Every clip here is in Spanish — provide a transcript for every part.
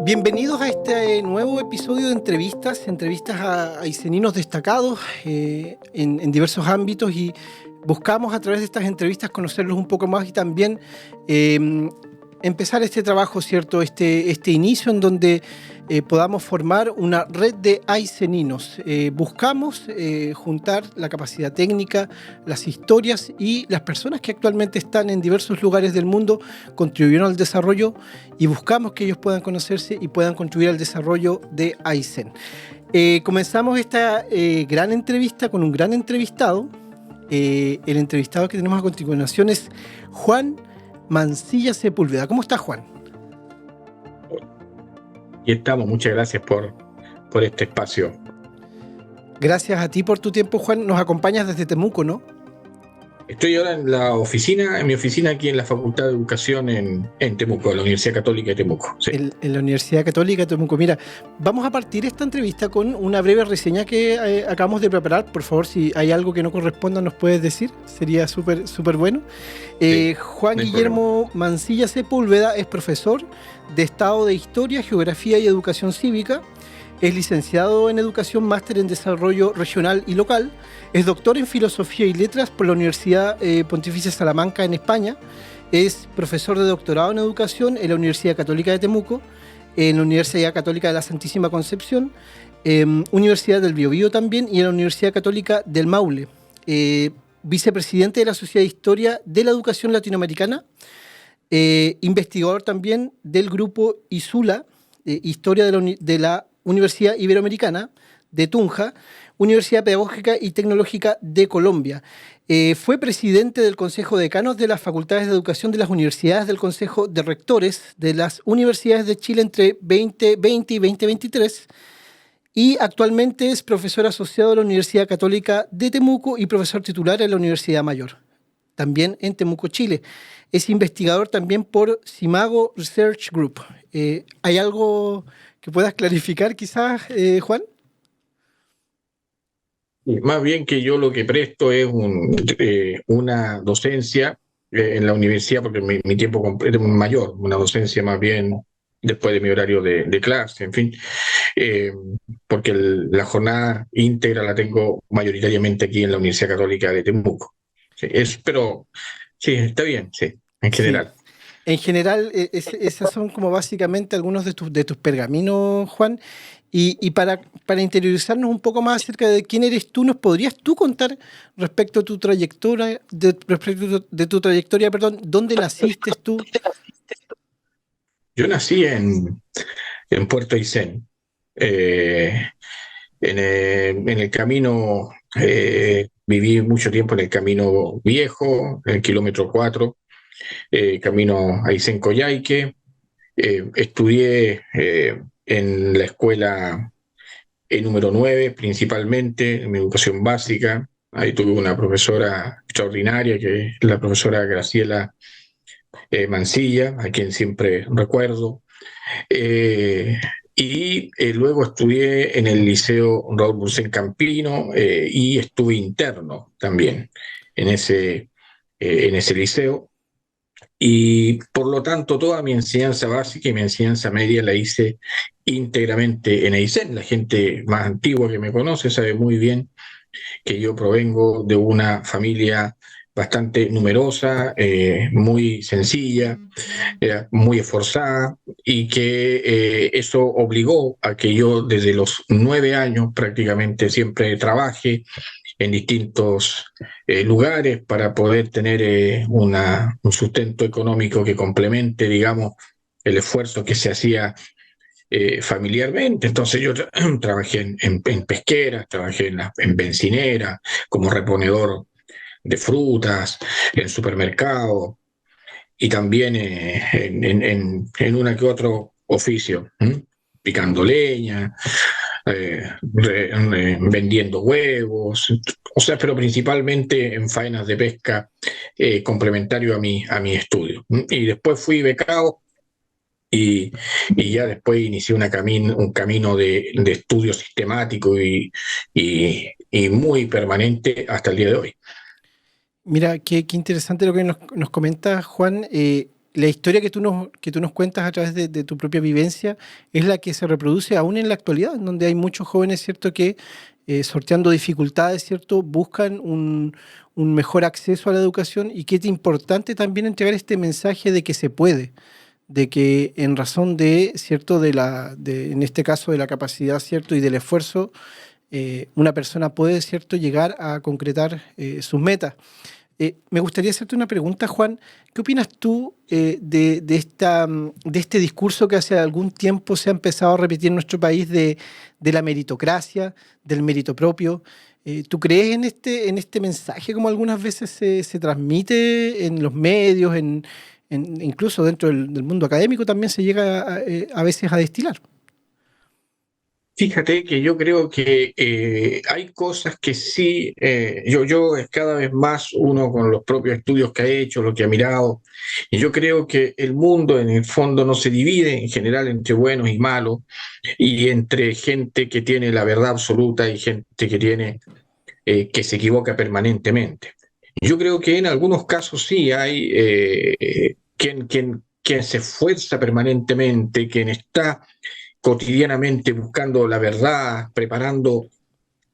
Bienvenidos a este nuevo episodio de entrevistas a aiceninos destacados en diversos ámbitos, y buscamos a través de estas entrevistas conocerlos un poco más y también empezar este trabajo, ¿cierto? Este inicio en donde podamos formar una red de aiceninos. Buscamos juntar la capacidad técnica, las historias y las personas que actualmente están en diversos lugares del mundo, contribuyeron al desarrollo, y buscamos que ellos puedan conocerse y puedan contribuir al desarrollo de Aicen. Comenzamos esta gran entrevista con un gran entrevistado. El entrevistado que tenemos a continuación es Juan Mancilla Sepúlveda. ¿Cómo estás, Juan? Y estamos, muchas gracias por este espacio. Gracias a ti por tu tiempo, Juan. Nos acompañas desde Temuco, ¿no? Estoy ahora en mi oficina aquí en la Facultad de Educación en Temuco, en la Universidad Católica de Temuco. Sí. En la Universidad Católica de Temuco. Mira, vamos a partir esta entrevista con una breve reseña que acabamos de preparar. Por favor, si hay algo que no corresponda, nos puedes decir. Sería súper bueno. Sí, Juan no hay Guillermo Mancilla Sepúlveda es profesor de Estado de Historia, Geografía y Educación Cívica. Es licenciado en Educación, máster en Desarrollo Regional y Local. Es doctor en Filosofía y Letras por la Universidad Pontificia Salamanca en España. Es profesor de doctorado en Educación en la Universidad Católica de Temuco, en la Universidad Católica de la Santísima Concepción, Universidad del Biobío también, y en la Universidad Católica del Maule. Vicepresidente de la Sociedad de Historia de la Educación Latinoamericana. Investigador también del grupo ISULA, Historia de la Universidad Iberoamericana de Tunja, Universidad Pedagógica y Tecnológica de Colombia. Fue presidente del Consejo de Decanos de las Facultades de Educación de las Universidades del Consejo de Rectores de las Universidades de Chile entre 2020 y 2023, y actualmente es profesor asociado de la Universidad Católica de Temuco y profesor titular en la Universidad Mayor, también en Temuco, Chile. Es investigador también por Simago Research Group. ¿Hay algo que puedas clarificar quizás, Juan? Más bien que yo lo que presto es una docencia en la universidad, porque mi tiempo completo es mayor, una docencia más bien después de mi horario de clase, en fin, eh, porque la jornada íntegra la tengo mayoritariamente aquí en la Universidad Católica de Temuco. Sí, pero sí, está bien, sí, en Sí. general. En general, esas son como básicamente algunos de tus pergaminos, Juan. Y para interiorizarnos un poco más acerca de quién eres tú, ¿nos podrías tú contar respecto a tu trayectoria, perdón, dónde naciste tú? Yo nací en Puerto Aysén, eh, en el camino, viví mucho tiempo en el camino viejo, en el kilómetro 4, camino Aysén-Coyhaique. Estudié en la escuela número 9 principalmente, en mi educación básica. Ahí tuve una profesora extraordinaria, que es la profesora Graciela Mancilla, a quien siempre recuerdo. Eh, Luego estudié en el Liceo Raúl Bursén Campino, y estuve interno también en ese liceo. Y por lo tanto, toda mi enseñanza básica y mi enseñanza media la hice íntegramente en Aysén. La gente más antigua que me conoce sabe muy bien que yo provengo de una familia bastante numerosa, muy sencilla, muy esforzada, y que eso obligó a que yo desde los 9 años prácticamente siempre trabaje en distintos lugares para poder tener un sustento económico que complemente, digamos, el esfuerzo que se hacía familiarmente. Entonces yo trabajé en pesqueras, trabajé en bencinera, como reponedor de frutas, en supermercado, y también en una que otro oficio, picando leña, vendiendo huevos, o sea, pero principalmente en faenas de pesca, complementario a mi estudio. Y después fui becado, y, y ya después inicié un camino de estudio sistemático y muy permanente hasta el día de hoy. Mira, qué interesante lo que nos comenta Juan. la historia que tú nos cuentas a través de tu propia vivencia es la que se reproduce aún en la actualidad, en donde hay muchos jóvenes, ¿cierto?, que sorteando dificultades, ¿cierto?, buscan un mejor acceso a la educación y que es importante también entregar este mensaje de que se puede, de que en razón de, ¿cierto?, en este caso de la capacidad, ¿cierto?, y del esfuerzo, una persona puede, ¿cierto?, llegar a concretar sus metas. Me gustaría hacerte una pregunta, Juan. ¿Qué opinas tú de este discurso que hace algún tiempo se ha empezado a repetir en nuestro país de la meritocracia, del mérito propio? ¿Tú crees en este mensaje como algunas veces se transmite en los medios, incluso dentro del mundo académico también se llega a veces a destilar? Fíjate que yo creo que hay cosas que sí, yo es cada vez más uno con los propios estudios que ha hecho, lo que ha mirado, y yo creo que el mundo en el fondo no se divide en general entre buenos y malos, y entre gente que tiene la verdad absoluta y gente que tiene, que se equivoca permanentemente. Yo creo que en algunos casos sí hay quien se esfuerza permanentemente, quien está cotidianamente buscando la verdad, preparando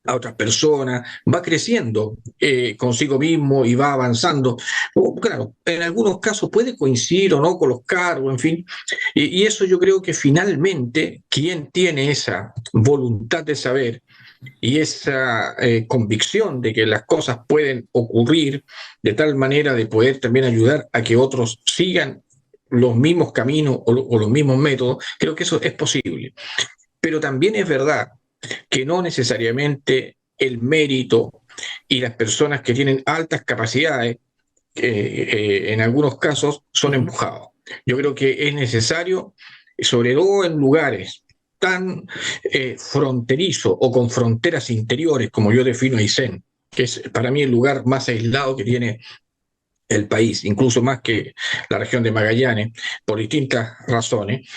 a otras personas, va creciendo consigo mismo y va avanzando. Claro, en algunos casos puede coincidir o no con los cargos, en fin, y eso yo creo que finalmente quien tiene esa voluntad de saber y esa convicción de que las cosas pueden ocurrir de tal manera de poder también ayudar a que otros sigan los mismos caminos o los mismos métodos, creo que eso es posible. Pero también es verdad que no necesariamente el mérito y las personas que tienen altas capacidades, en algunos casos, son Ujú. empujados. Yo creo que es necesario, sobre todo en lugares tan fronterizos o con fronteras interiores, como yo defino a Aysén, que es para mí el lugar más aislado que tiene el país, incluso más que la región de Magallanes, por distintas razones,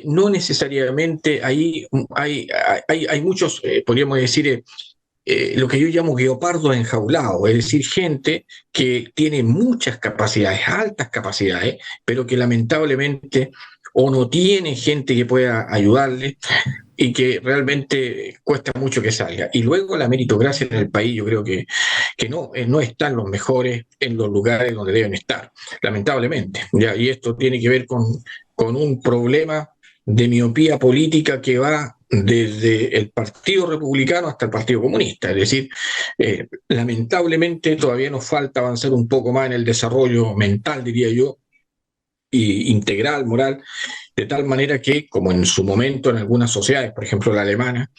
no necesariamente ahí hay muchos, podríamos decir, lo que yo llamo guepardos enjaulados, es decir, gente que tiene muchas capacidades, altas capacidades, pero que lamentablemente o no tiene gente que pueda ayudarle y que realmente cuesta mucho que salga. Y luego la meritocracia en el país, yo creo que no, no están los mejores en los lugares donde deben estar, lamentablemente. ¿Ya? Y esto tiene que ver con un problema de miopía política que va desde el Partido Republicano hasta el Partido Comunista. Es decir, lamentablemente todavía nos falta avanzar un poco más en el desarrollo mental, diría yo, y integral, moral, de tal manera que, como en su momento en algunas sociedades, por ejemplo la alemana,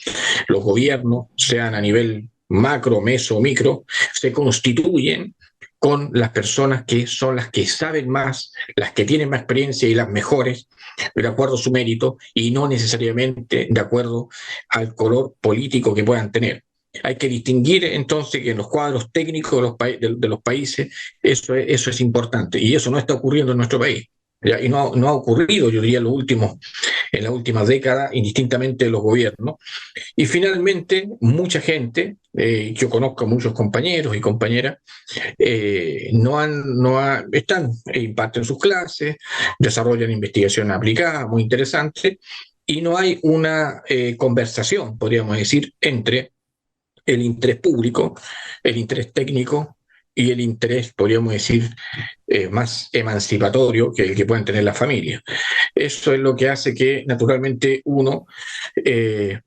los gobiernos, sean a nivel macro, meso, micro, se constituyen con las personas que son las que saben más, las que tienen más experiencia y las mejores, de acuerdo a su mérito, y no necesariamente de acuerdo al color político que puedan tener. Hay que distinguir entonces que en los cuadros técnicos de los países eso es importante, y eso no está ocurriendo en nuestro país. ¿Ya? Y no ha ocurrido, yo diría, en las últimas décadas, indistintamente de los gobiernos. Y finalmente, mucha gente, yo conozco a muchos compañeros y compañeras, están, imparten sus clases, desarrollan investigación aplicada, muy interesante, y no hay una conversación, podríamos decir, entre el interés público, el interés técnico y el interés, podríamos decir, más emancipatorio que el que pueden tener las familias. Eso es lo que hace que naturalmente uno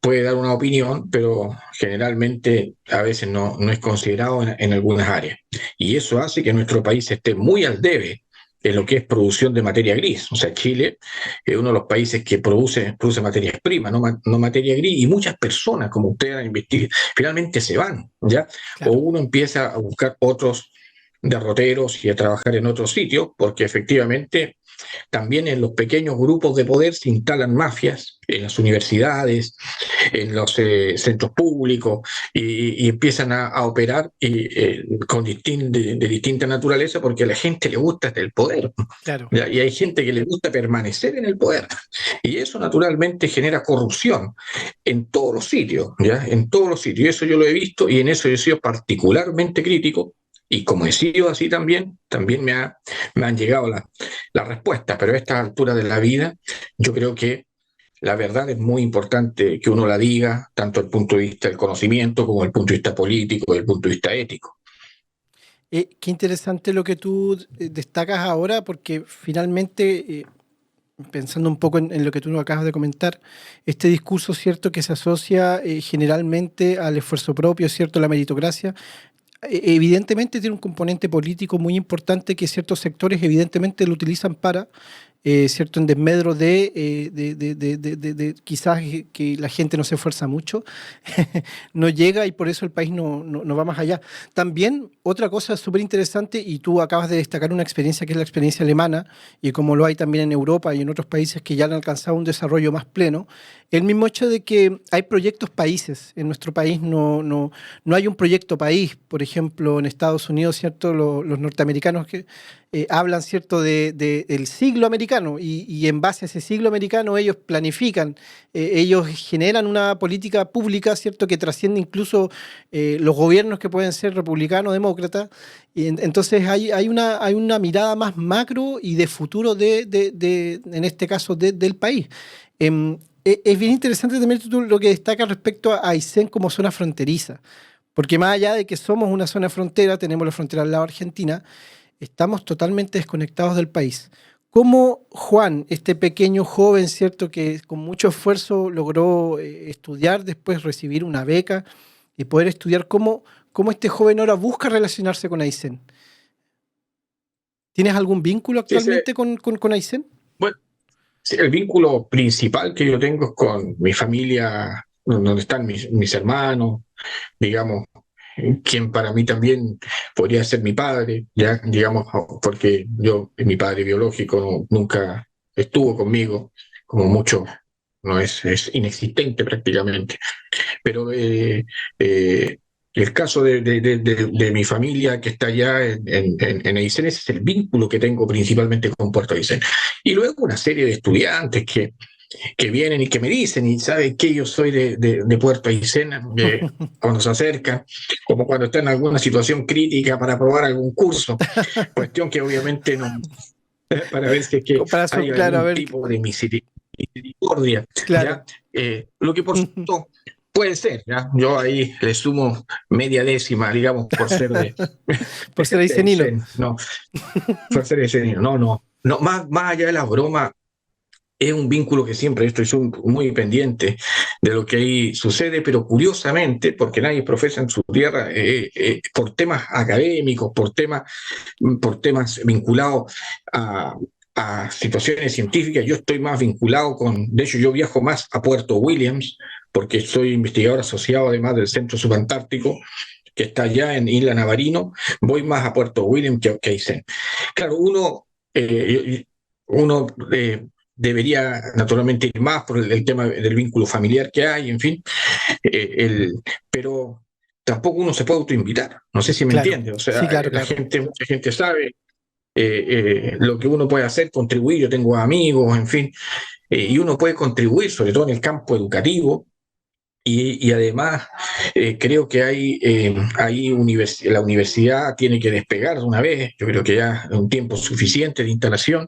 puede dar una opinión, pero generalmente a veces no es considerado en algunas áreas. Y eso hace que nuestro país esté muy al debe en lo que es producción de materia gris. O sea, Chile es uno de los países que produce materias primas, no materia gris, y muchas personas, como ustedes han investigado, finalmente se van, ¿ya? O Claro. uno empieza a buscar otros derroteros y a trabajar en otros sitios, porque efectivamente también en los pequeños grupos de poder se instalan mafias en las universidades, en los centros públicos, y empiezan a operar de distinta naturaleza, porque a la gente le gusta el poder. Claro. ¿Ya? Y hay gente que le gusta permanecer en el poder. Y eso naturalmente genera corrupción en todos los sitios, ¿ya? En todos los sitios. Y eso yo lo he visto, y en eso yo he sido particularmente crítico Y como he sido así también me han llegado las respuestas, pero a esta altura de la vida yo creo que la verdad es muy importante que uno la diga, tanto desde el punto de vista del conocimiento como desde el punto de vista político, desde el punto de vista ético. Qué interesante lo que tú destacas ahora, porque finalmente, pensando un poco en lo que tú nos acabas de comentar, este discurso, ¿cierto?, que se asocia generalmente al esfuerzo propio, ¿cierto?, la meritocracia, evidentemente tiene un componente político muy importante que ciertos sectores evidentemente lo utilizan para, cierto, en desmedro de quizás que la gente no se esfuerza mucho, no llega y por eso el país no va más allá. También otra cosa súper interesante, y tú acabas de destacar una experiencia que es la experiencia alemana, y como lo hay también en Europa y en otros países que ya han alcanzado un desarrollo más pleno, el mismo hecho de que hay proyectos países. En nuestro país no hay un proyecto país. Por ejemplo, en Estados Unidos, ¿cierto? Los norteamericanos que hablan, ¿cierto?, del siglo americano, y en base a ese siglo americano ellos planifican, ellos generan una política pública, ¿cierto?, que trasciende incluso los gobiernos que pueden ser republicanos o demócratas. Y entonces hay una mirada más macro y de futuro en este caso, del país. Es bien interesante también tú lo que destacas respecto a Aysén como zona fronteriza, porque más allá de que somos una zona frontera, tenemos la frontera al lado de Argentina, estamos totalmente desconectados del país. ¿Cómo Juan, este pequeño joven, cierto, que con mucho esfuerzo logró estudiar, después recibir una beca y poder estudiar, cómo este joven ahora busca relacionarse con Aysén? ¿Tienes algún vínculo Sí, sí, actualmente con Aysén? bueno, sí, el vínculo principal que yo tengo es con mi familia, donde están mis hermanos, digamos, quien para mí también podría ser mi padre, ya, digamos, porque mi padre biológico nunca estuvo conmigo, como mucho, no es inexistente prácticamente. Pero el caso de mi familia que está allá en Aysén, ese es el vínculo que tengo principalmente con Puerto Aysén. Y luego una serie de estudiantes que vienen y que me dicen, y saben que yo soy de Puerto Aysén, cuando se acercan, como cuando están en alguna situación crítica para probar algún curso, cuestión que obviamente no, para ver si es que Comparación, hay claro, a algún ver, tipo de misericordia, claro. ¿ya? Lo que por supuesto puede ser, ¿ya? Yo ahí le sumo media décima, digamos, por ser Por ser de aysenino. Aysén, no, por ser aysenino, no, más allá de la broma, es un vínculo que siempre estoy muy pendiente de lo que ahí sucede, pero curiosamente, porque nadie profesa en su tierra, por temas académicos, por temas vinculados a, a situaciones científicas, yo estoy más vinculado de hecho yo viajo más a Puerto Williams, porque soy investigador asociado además del Centro Subantártico, que está allá en Isla Navarino, voy más a Puerto Williams que a Aysén. Claro, uno debería naturalmente ir más por el tema del vínculo familiar que hay, en fin, pero tampoco uno se puede autoinvitar, no sé si me Claro, entiende, o sí, sea, claro, claro. mucha gente sabe lo que uno puede hacer, contribuir, yo tengo amigos, en fin, y uno puede contribuir, sobre todo en el campo educativo, y además creo que la universidad tiene que despegar de una vez, yo creo que ya es un tiempo suficiente de instalación,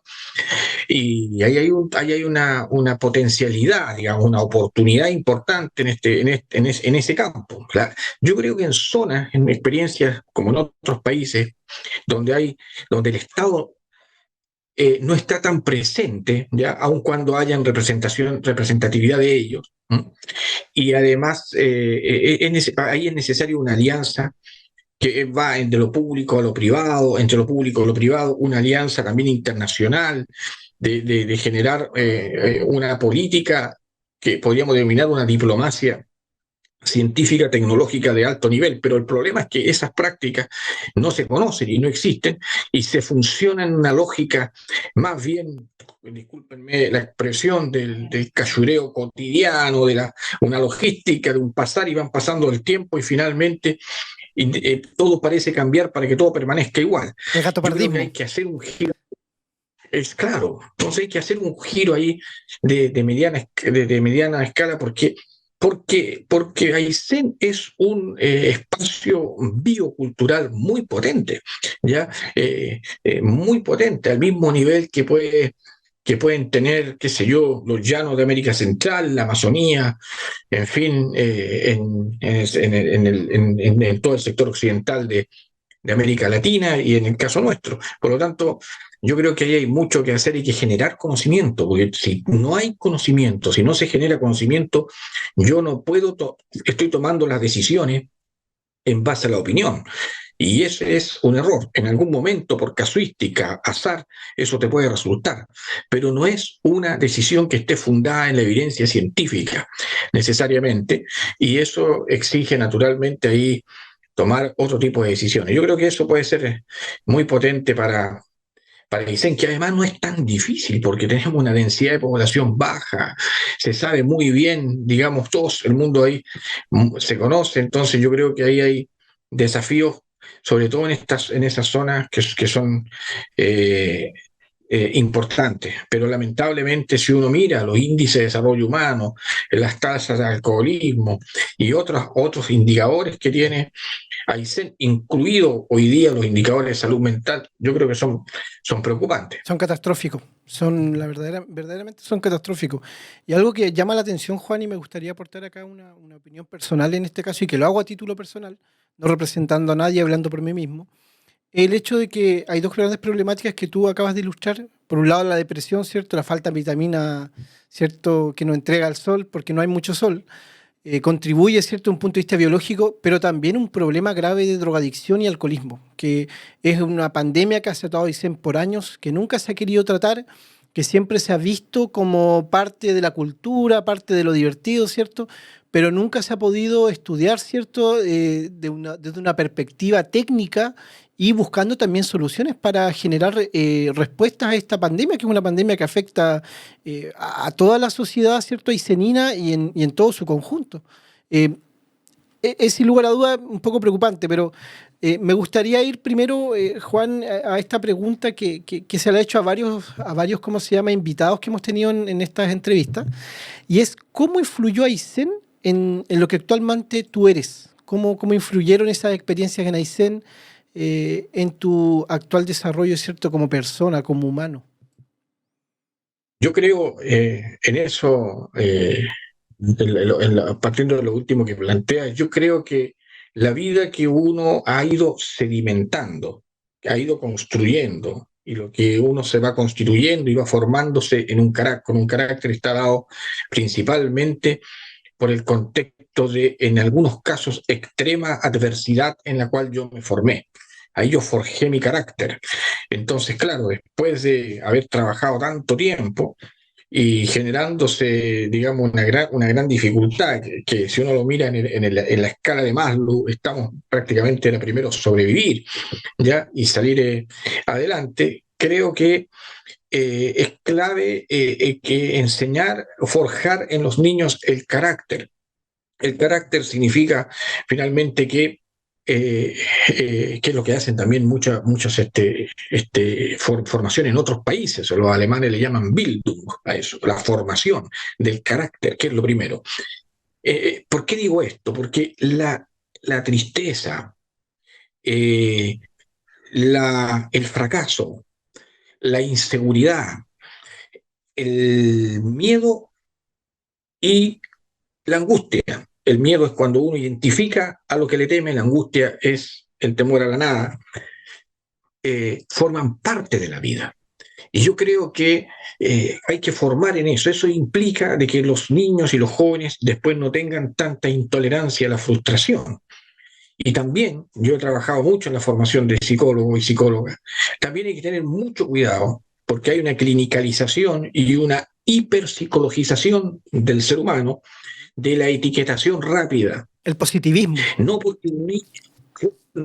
y ahí hay una potencialidad, digamos, una oportunidad importante en ese campo. Claro. Yo creo que en zonas, en experiencias como en otros países, donde el Estado no está tan presente, ya, aun cuando hayan representatividad de ellos. ¿No? Y además, ahí es necesaria una alianza que va entre lo público a lo privado, entre lo público a lo privado, una alianza también internacional de generar una política que podríamos denominar una diplomacia científica, tecnológica de alto nivel, pero el problema es que esas prácticas no se conocen y no existen y se funciona en una lógica más bien, discúlpenme la expresión, del cachureo cotidiano, una logística de un pasar y van pasando el tiempo y finalmente todo parece cambiar para que todo permanezca igual. El gato Yo creo que pardismo. hay que hacer un giro. Es claro, entonces hay que hacer un giro ahí de mediana escala porque Porque Aysén es un espacio biocultural muy potente, ¿ya? Muy potente, al mismo nivel que pueden tener, qué sé yo, los llanos de América Central, la Amazonía, en fin, en todo el sector occidental de América Latina y en el caso nuestro. Por lo tanto, yo creo que ahí hay mucho que hacer y que generar conocimiento, porque si no hay conocimiento, si no se genera conocimiento, yo no puedo, estoy tomando las decisiones en base a la opinión. Y ese es un error. En algún momento, por casuística, azar, eso te puede resultar. Pero no es una decisión que esté fundada en la evidencia científica, necesariamente. Y eso exige naturalmente ahí tomar otro tipo de decisiones. Yo creo que eso puede ser muy potente para Aysén, que además no es tan difícil porque tenemos una densidad de población baja, se sabe muy bien, digamos, todos, el mundo ahí se conoce, entonces yo creo que ahí hay desafíos, sobre todo en esas zonas que son eh, importantes, pero lamentablemente si uno mira los índices de desarrollo humano, las tasas de alcoholismo y otros indicadores que tiene Aysén, incluido hoy día los indicadores de salud mental, yo creo que son preocupantes. Son catastróficos, verdaderamente son catastróficos. Y algo que llama la atención, Juan, y me gustaría aportar acá una opinión personal en este caso, y que lo hago a título personal, no representando a nadie, hablando por mí mismo, el hecho de que hay dos grandes problemáticas que tú acabas de ilustrar. Por un lado, la depresión, ¿cierto? La falta de vitamina, ¿cierto? Que nos entrega el sol porque no hay mucho sol. Contribuye, ¿cierto?, a un punto de vista biológico, pero también un problema grave de drogadicción y alcoholismo, que es una pandemia que ha azotado Aysén por años, que nunca se ha querido tratar, que siempre se ha visto como parte de la cultura, parte de lo divertido, ¿cierto? Pero nunca se ha podido estudiar, ¿cierto?, desde una perspectiva técnica y buscando también soluciones para generar respuestas a esta pandemia, que es una pandemia que afecta a toda la sociedad, ¿cierto?, aysenina y en todo su conjunto. Eh, es sin lugar a duda un poco preocupante, pero me gustaría ir primero, Juan, a esta pregunta que se le ha hecho a varios, ¿cómo se llama?, invitados que hemos tenido en estas entrevistas, y es ¿cómo influyó Aysén en lo que actualmente tú eres? ¿Cómo influyeron esas experiencias en Aysén en tu actual desarrollo, ¿cierto?, como persona, como humano? Yo creo en eso, partiendo de lo último que plantea, yo creo que la vida que uno ha ido sedimentando, que ha ido construyendo, y lo que uno se va constituyendo y va formándose con un carácter está dado principalmente por el contexto de, en algunos casos, extrema adversidad en la cual yo me formé. Ahí yo forjé mi carácter. Entonces, claro, después de haber trabajado tanto tiempo y generándose, digamos, una gran dificultad, que si uno lo mira en la escala de Maslow, estamos prácticamente en la primero sobrevivir, ¿ya? Y salir adelante, creo que es clave que enseñar, forjar en los niños el carácter. El carácter significa finalmente que es lo que hacen también muchas formaciones en otros países, o los alemanes le llaman Bildung a eso, la formación del carácter, que es lo primero. ¿Por qué digo esto? Porque la tristeza, eh, el fracaso, la inseguridad, el miedo y la angustia. El miedo es cuando uno identifica a lo que le teme, la angustia es el temor a la nada, forman parte de la vida. Y yo creo que hay que formar en eso. Eso implica de que los niños y los jóvenes después no tengan tanta intolerancia a la frustración. Y también, yo he trabajado mucho en la formación de psicólogos y psicólogas, también hay que tener mucho cuidado porque hay una clinicalización y una hiperpsicologización del ser humano, de la etiquetación rápida. El positivismo. No porque un niño,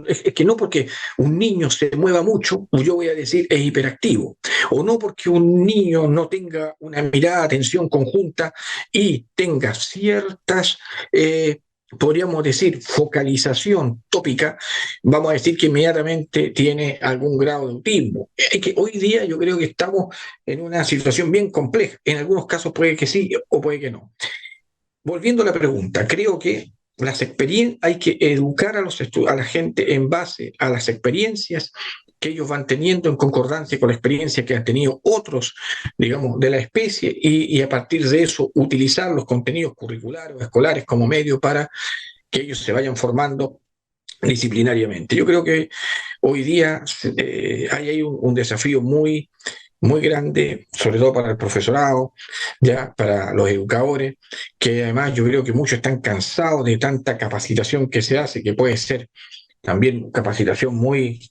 es que no porque un niño se mueva mucho, yo voy a decir es hiperactivo. O no porque un niño no tenga una mirada de atención conjunta y tenga ciertas, podríamos decir, focalización tópica, vamos a decir que inmediatamente tiene algún grado de autismo. Es que hoy día yo creo que estamos en una situación bien compleja. En algunos casos puede que sí o puede que no. volviendo a la pregunta, creo que hay que educar a la gente en base a las experiencias que ellos van teniendo en concordancia con la experiencia que han tenido otros, digamos, de la especie, y a partir de eso utilizar los contenidos curriculares o escolares como medio para que ellos se vayan formando disciplinariamente. Yo creo que hoy día hay ahí un desafío muy grande, sobre todo para el profesorado, ya para los educadores, que además yo creo que muchos están cansados de tanta capacitación que se hace, que puede ser también capacitación muy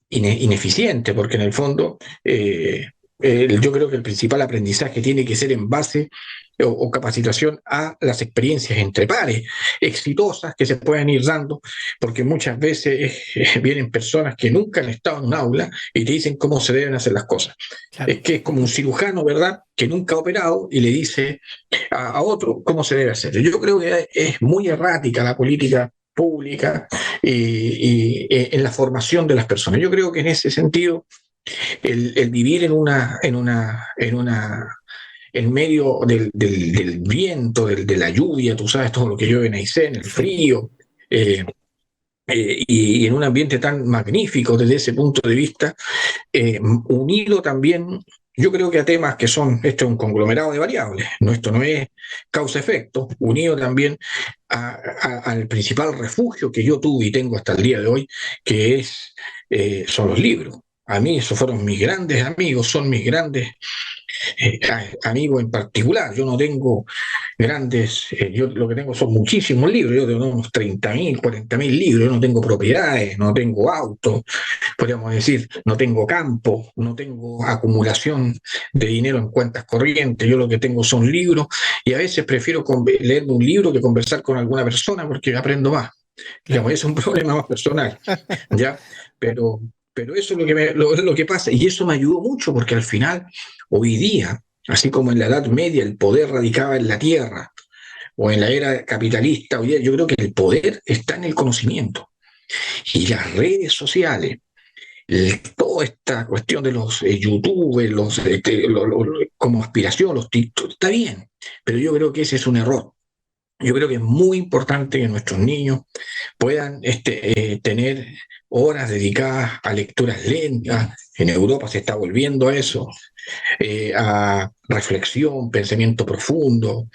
ineficiente, porque en el fondo yo creo que el principal aprendizaje tiene que ser en base o capacitación a las experiencias entre pares exitosas que se pueden ir dando, porque muchas veces vienen personas que nunca han estado en un aula y te dicen cómo se deben hacer las cosas. Claro. Es que es como un cirujano, ¿verdad?, que nunca ha operado y le dice a otro cómo se debe hacer. Yo creo que es muy errática la política pública en la formación de las personas. Yo creo que en ese sentido, el vivir en medio del viento, de la lluvia, tú sabes todo lo que llueve en Aysén, el Sí. frío, eh, y en un ambiente tan magnífico desde ese punto de vista, unido también, yo creo que a temas que son, esto es un conglomerado de variables, no, esto no es causa-efecto, unido también al principal refugio que yo tuve y tengo hasta el día de hoy, que son los libros. A mí esos fueron mis grandes amigos, son mis grandes amigos en particular. Yo no tengo yo lo que tengo son muchísimos libros, yo tengo unos 30.000, 40.000 libros, yo no tengo propiedades, no tengo autos, podríamos decir, no tengo campo, no tengo acumulación de dinero en cuentas corrientes, yo lo que tengo son libros y a veces prefiero leerme un libro que conversar con alguna persona porque aprendo más. Claro. Digamos, es un problema más personal, ¿ya? Pero, pero eso es lo que pasa y eso me ayudó mucho porque al final, hoy día, así como en la Edad Media el poder radicaba en la tierra o en la era capitalista, hoy día yo creo que el poder está en el conocimiento y las redes sociales, toda esta cuestión de los YouTube, como aspiración, los TikTok, está bien, pero yo creo que ese es un error. Yo creo que es muy importante que nuestros niños puedan tener horas dedicadas a lecturas lentas. En Europa se está volviendo a eso, a reflexión, pensamiento profundo,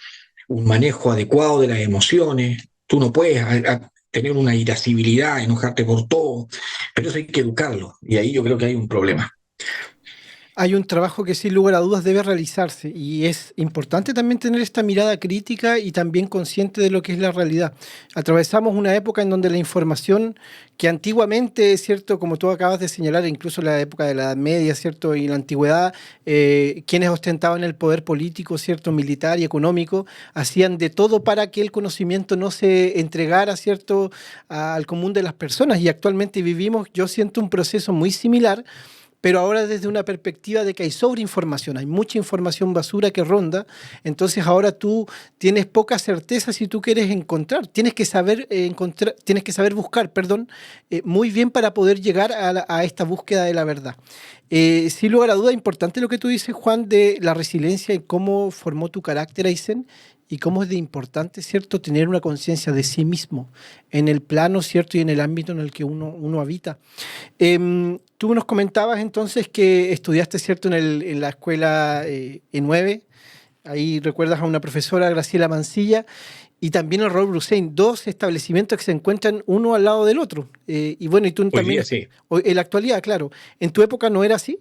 un manejo adecuado de las emociones. Tú no puedes tener una irascibilidad, enojarte por todo, pero eso hay que educarlo. Y ahí yo creo que hay un problema. Hay un trabajo que sin lugar a dudas debe realizarse y es importante también tener esta mirada crítica y también consciente de lo que es la realidad. Atravesamos una época en donde la información que antiguamente, ¿cierto? Como tú acabas de señalar, incluso en la época de la Edad Media, ¿cierto? Y la antigüedad, quienes ostentaban el poder político, ¿cierto? Militar y económico, hacían de todo para que el conocimiento no se entregara, ¿cierto? Al común de las personas y actualmente vivimos, yo siento un proceso muy similar, pero ahora desde una perspectiva de que hay sobreinformación, hay mucha información basura que ronda, entonces ahora tú tienes poca certeza si tú quieres encontrar, tienes que saber encontrar, tienes que saber buscar, perdón, muy bien para poder llegar a esta búsqueda de la verdad. Sin lugar a duda, importante lo que tú dices, Juan, de la resiliencia y cómo formó tu carácter, Aysén, y cómo es de importante, ¿cierto?, tener una conciencia de sí mismo en el plano, ¿cierto?, y en el ámbito en el que uno habita. Tú nos comentabas entonces que estudiaste, ¿cierto?, en la escuela E9. Ahí recuerdas a una profesora, Graciela Mancilla, y también el Raúl Brussein, dos establecimientos que se encuentran uno al lado del otro. Y bueno, y tú Hoy también, día sí. en la actualidad, claro. ¿En tu época no era así?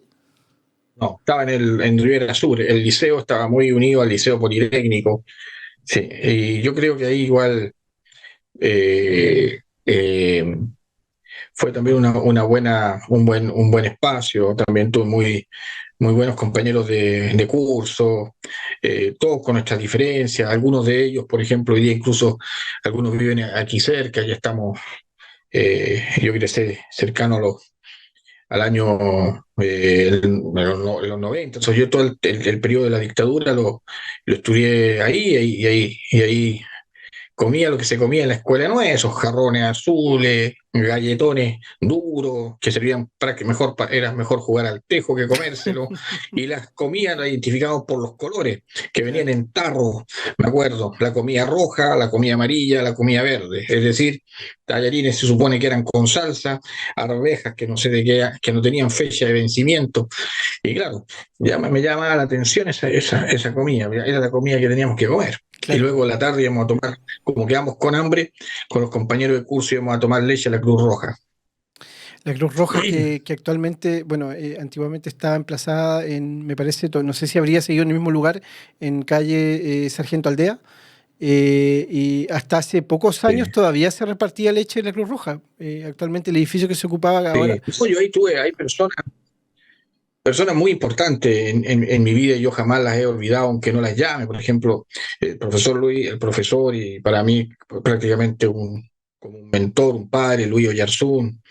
No, estaba en Rivera Sur. El liceo estaba muy unido al Liceo Politécnico. Sí, y yo creo que ahí igual eh, eh, fue también un buen espacio. También tuve muy buenos compañeros de curso, todos con nuestras diferencias. Algunos de ellos, por ejemplo, hoy día incluso algunos viven aquí cerca, ya estamos, yo creo que cercano al año los 90. O sea, yo todo el periodo de la dictadura lo estudié ahí y ahí comía lo que se comía en la escuela, no es esos jarrones azules, galletones duros, que servían para que mejor, era mejor jugar al tejo que comérselo, y las comidas las identificamos por los colores, que venían Claro. en tarros, me acuerdo, la comida roja, la comida amarilla, la comida verde, es decir, tallarines se supone que eran con salsa, arvejas que no sé de qué, que no tenían fecha de vencimiento, y claro, me llama la atención esa comida, era la comida que teníamos que comer. Y Claro. luego a la tarde íbamos a tomar, como quedamos con hambre, con los compañeros de curso íbamos a tomar leche a la Cruz Roja. La Cruz Roja que actualmente, bueno, antiguamente estaba emplazada en, me parece, no sé si habría seguido en el mismo lugar, en calle Sargento Aldea, y hasta hace pocos Sí. años todavía se repartía leche en la Cruz Roja. Actualmente el edificio que se ocupaba ahora, No, yo ahí tuve, hay personas muy importantes en mi vida y yo jamás las he olvidado, aunque no las llame. Por ejemplo, el profesor Luis, el profesor, y para mí prácticamente como un mentor, un padre, Luis Oyarzún,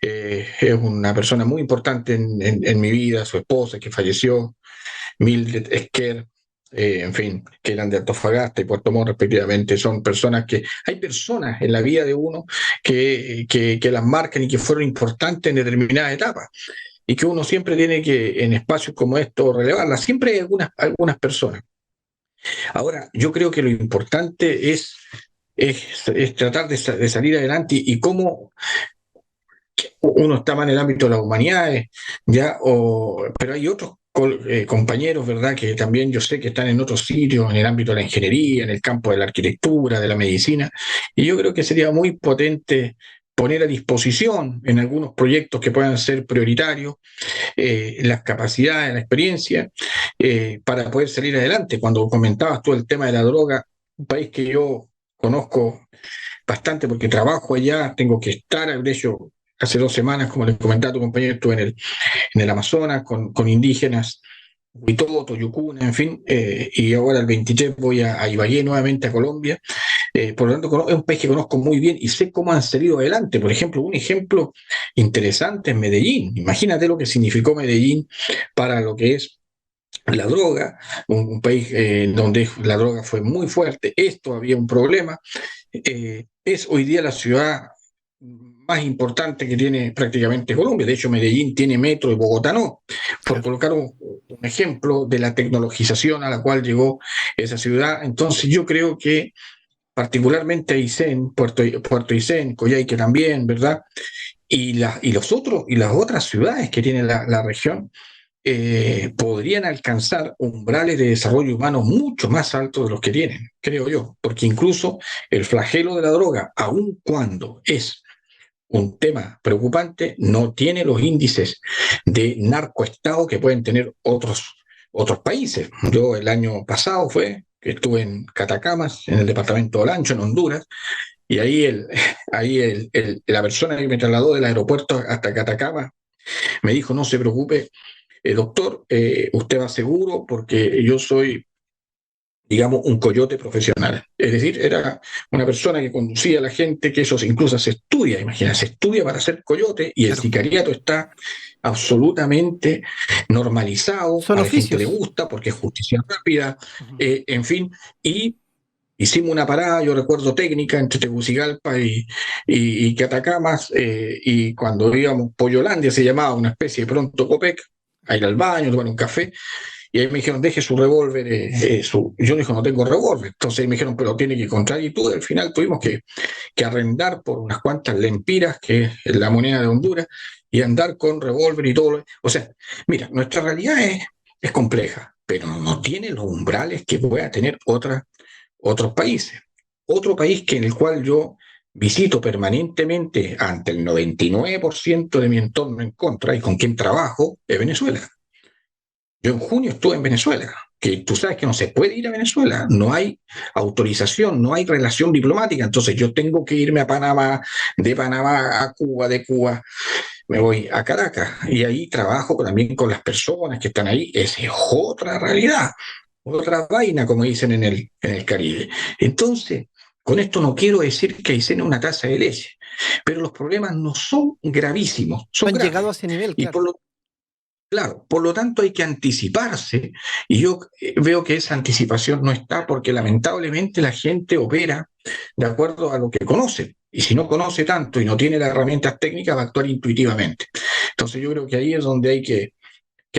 es una persona muy importante en mi vida, su esposa que falleció, Mildred Esquer, en fin, que eran de Antofagasta y Puerto Montt respectivamente, son personas que, hay personas en la vida de uno que las marcan y que fueron importantes en determinadas etapas y que uno siempre tiene que, en espacios como estos, relevarlas. Siempre hay algunas personas. Ahora, yo creo que lo importante es tratar de salir adelante y cómo uno está más en el ámbito de las humanidades, ya, pero hay otros compañeros, ¿verdad?, que también yo sé que están en otros sitios, en el ámbito de la ingeniería, en el campo de la arquitectura, de la medicina, y yo creo que sería muy potente poner a disposición en algunos proyectos que puedan ser prioritarios las capacidades, la experiencia, para poder salir adelante. Cuando comentabas tú el tema de la droga, un país que yo conozco bastante porque trabajo allá, tengo que estar, de hecho, hace 2 semanas, como les comentaba tu compañero, estuve en el Amazonas con indígenas, Huitoto, Yucuna, en fin, y ahora el 23 voy a Ibagué nuevamente a Colombia. Por lo tanto, es un país que conozco muy bien y sé cómo han salido adelante. Por ejemplo, un ejemplo interesante es Medellín. Imagínate lo que significó Medellín para lo que es la droga, un país donde la droga fue muy fuerte, esto había un problema, es hoy día la ciudad más importante que tiene prácticamente Colombia. De hecho, Medellín tiene metro y Bogotá no, por claro. colocar un ejemplo de la tecnologización a la cual llegó esa ciudad. Entonces yo creo que particularmente Aysén, Puerto Aysén, Coyhaique también, ¿verdad? Y las otras ciudades que tiene la región, podrían alcanzar umbrales de desarrollo humano mucho más altos de los que tienen, creo yo, porque incluso el flagelo de la droga, aun cuando es un tema preocupante, no tiene los índices de narcoestado que pueden tener otros países. Yo el año pasado que estuve en Catacamas, en el departamento de Olancho, en Honduras, y ahí, la persona que me trasladó del aeropuerto hasta Catacamas me dijo, no se preocupe, doctor, usted va seguro porque yo soy, digamos, un coyote profesional. Es decir, era una persona que conducía a la gente, que eso incluso se estudia, imagínate, se estudia para ser coyote y el Claro. sicariato está absolutamente normalizado, Son a la gente le oficios. gusta porque es justicia rápida, Ujú. en fin, y hicimos una parada, yo recuerdo técnica, entre Tegucigalpa y Catacamas, y cuando íbamos, Pollolandia se llamaba, una especie de pronto Copec, a ir al baño, tomar un café, y ahí me dijeron, deje su revólver, yo dije, no tengo revólver, entonces me dijeron, pero tiene que encontrar, y tú, al final tuvimos que arrendar por unas cuantas lempiras, que es la moneda de Honduras, y andar con revólver y todo. O sea, mira, nuestra realidad es compleja, pero no tiene los umbrales que pueda tener otros países. Otro país en el cual yo visito permanentemente ante el 99% de mi entorno en contra y con quien trabajo es Venezuela. Yo en junio estuve en Venezuela, que tú sabes que no se puede ir a Venezuela, no hay autorización, no hay relación diplomática, entonces yo tengo que irme a Panamá, de Panamá a Cuba, de Cuba me voy a Caracas y ahí trabajo también con las personas que están ahí, esa es otra realidad, otra vaina, como dicen en el Caribe. Entonces, con esto no quiero decir que Aysén es una taza de leche, pero los problemas no son gravísimos, No son han llegado a graves. ese nivel, Y claro. Claro, por lo tanto hay que anticiparse y yo veo que esa anticipación no está porque lamentablemente la gente opera de acuerdo a lo que conoce. Y si no conoce tanto y no tiene las herramientas técnicas, va a actuar intuitivamente. Entonces yo creo que ahí es donde hay que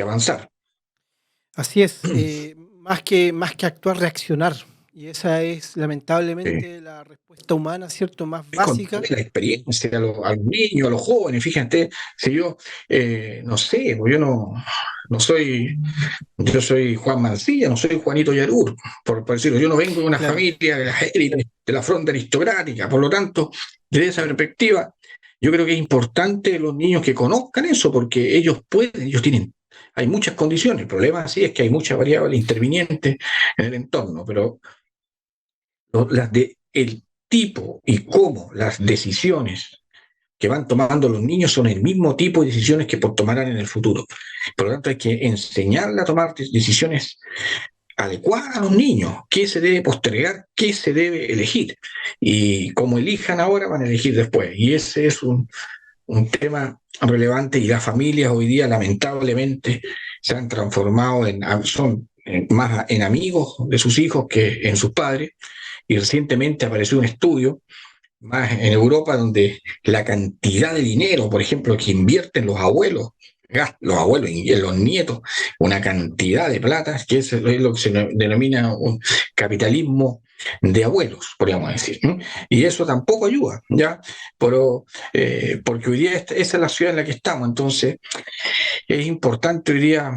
avanzar. Así es, más que actuar, reaccionar. Y esa es Sí. lamentablemente la respuesta humana, ¿cierto? Más Es contar básica. la experiencia a los niños, a los jóvenes. Fíjate, si yo, no sé, pues yo no soy, yo soy Juan Mancilla, no soy Juanito Yarur, por decirlo. Yo no vengo de una Claro. familia de las élites, de la fronda aristocrática. Por lo tanto, desde esa perspectiva, yo creo que es importante los niños que conozcan eso, porque ellos pueden, ellos tienen, hay muchas condiciones. El problema sí es que hay muchas variables intervinientes en el entorno, pero las de el tipo y cómo las decisiones que van tomando los niños son el mismo tipo de decisiones que tomarán en el futuro. Por lo tanto, hay que enseñarle a tomar decisiones adecuadas a los niños, qué se debe postergar, qué se debe elegir. Y como elijan ahora, van a elegir después. Y ese es un tema relevante y las familias hoy día lamentablemente se han transformado son más en amigos de sus hijos que en sus padres. Y recientemente apareció un estudio más en Europa donde la cantidad de dinero, por ejemplo, que invierten los abuelos y en los nietos, una cantidad de plata, que es lo que se denomina un capitalismo de abuelos, podríamos decir. ¿No? Y eso tampoco ayuda, ¿ya? Pero, porque hoy día esa es la ciudad en la que estamos, entonces es importante hoy día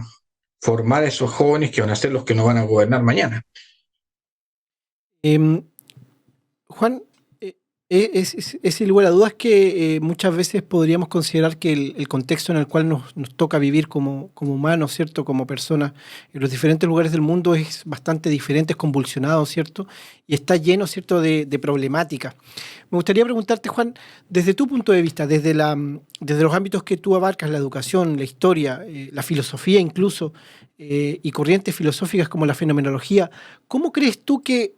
formar a esos jóvenes que van a ser los que nos van a gobernar mañana. Em, Juan, es sin lugar a dudas que muchas veces podríamos considerar que el contexto en el cual nos toca vivir como humanos, ¿cierto? Como personas en los diferentes lugares del mundo es bastante diferente, es convulsionado, ¿cierto? Y está lleno, ¿cierto?, de problemáticas. Me gustaría preguntarte, Juan, desde tu punto de vista, desde los ámbitos que tú abarcas, la educación, la historia, la filosofía incluso, y corrientes filosóficas como la fenomenología, ¿cómo crees tú que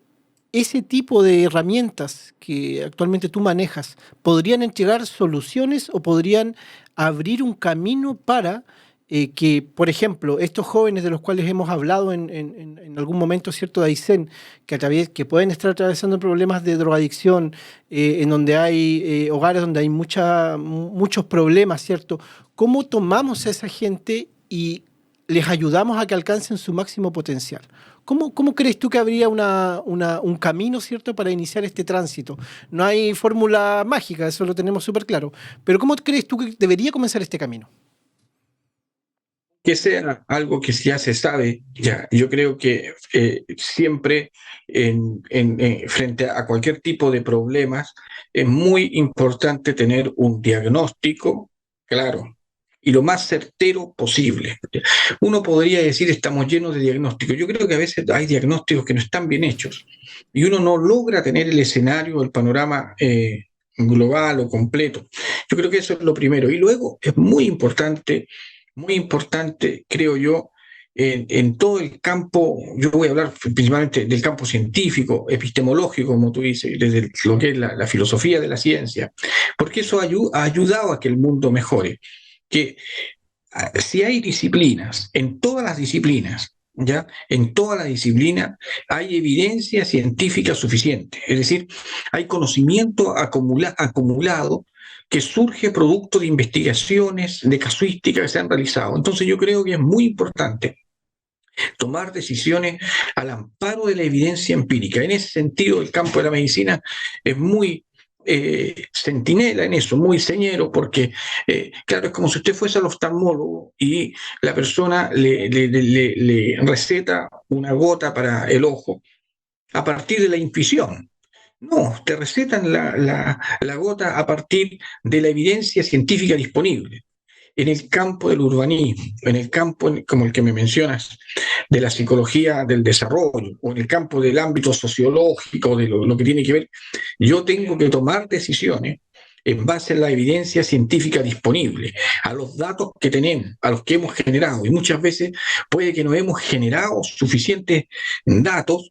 ese tipo de herramientas que actualmente tú manejas podrían entregar soluciones o podrían abrir un camino para que, por ejemplo, estos jóvenes de los cuales hemos hablado en algún momento, ¿cierto?, de Aysén, que pueden estar atravesando problemas de drogadicción, en donde hay hogares donde hay muchos problemas, ¿cierto? ¿Cómo tomamos a esa gente y les ayudamos a que alcancen su máximo potencial? ¿Cómo crees tú que habría un camino, ¿cierto?, para iniciar este tránsito? No hay fórmula mágica, eso lo tenemos súper claro. Pero ¿cómo crees tú que debería comenzar este camino? Que sea algo que ya se sabe, ya. Yo creo que siempre frente a cualquier tipo de problemas es muy importante tener un diagnóstico claro y lo más certero posible. Uno podría decir estamos llenos de diagnósticos. Yo creo que a veces hay diagnósticos que no están bien hechos y uno no logra tener el escenario, el panorama global o completo. Yo creo que eso es lo primero. Y luego es muy importante, creo yo, en todo el campo, yo voy a hablar principalmente del campo científico, epistemológico, como tú dices, desde lo que es la filosofía de la ciencia, porque eso ha ayudado a que el mundo mejore. Que si hay disciplinas, en todas las disciplinas, ¿ya? En toda la disciplina hay evidencia científica suficiente, es decir, hay conocimiento acumulado que surge producto de investigaciones, de casuística que se han realizado. Entonces yo creo que es muy importante tomar decisiones al amparo de la evidencia empírica. En ese sentido, el campo de la medicina es muy centinela en eso, muy señero, porque, claro, es como si usted fuese al oftalmólogo y la persona le receta una gota para el ojo a partir de la intuición. No, te recetan la gota a partir de la evidencia científica disponible en el campo del urbanismo, en el campo como el que me mencionas, de la psicología del desarrollo, o en el campo del ámbito sociológico, de lo que tiene que ver, yo tengo que tomar decisiones en base a la evidencia científica disponible, a los datos que tenemos, a los que hemos generado. Y muchas veces puede que no hemos generado suficientes datos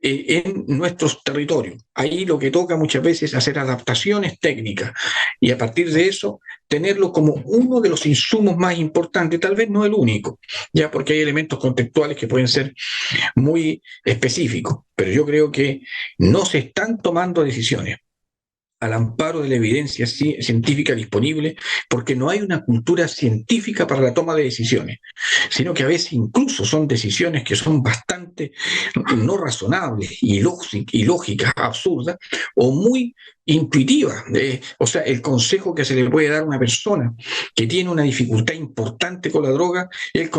en nuestros territorios. Ahí lo que toca muchas veces es hacer adaptaciones técnicas y a partir de eso tenerlo como uno de los insumos más importantes, tal vez no el único, ya porque hay elementos contextuales que pueden ser muy específicos, pero yo creo que no se están tomando decisiones al amparo de la evidencia científica disponible, porque no hay una cultura científica para la toma de decisiones, sino que a veces incluso son decisiones que son bastante no razonables, ilógicas, absurdas, o muy intuitivas. O sea, el consejo que se le puede dar a una persona que tiene una dificultad importante con la droga es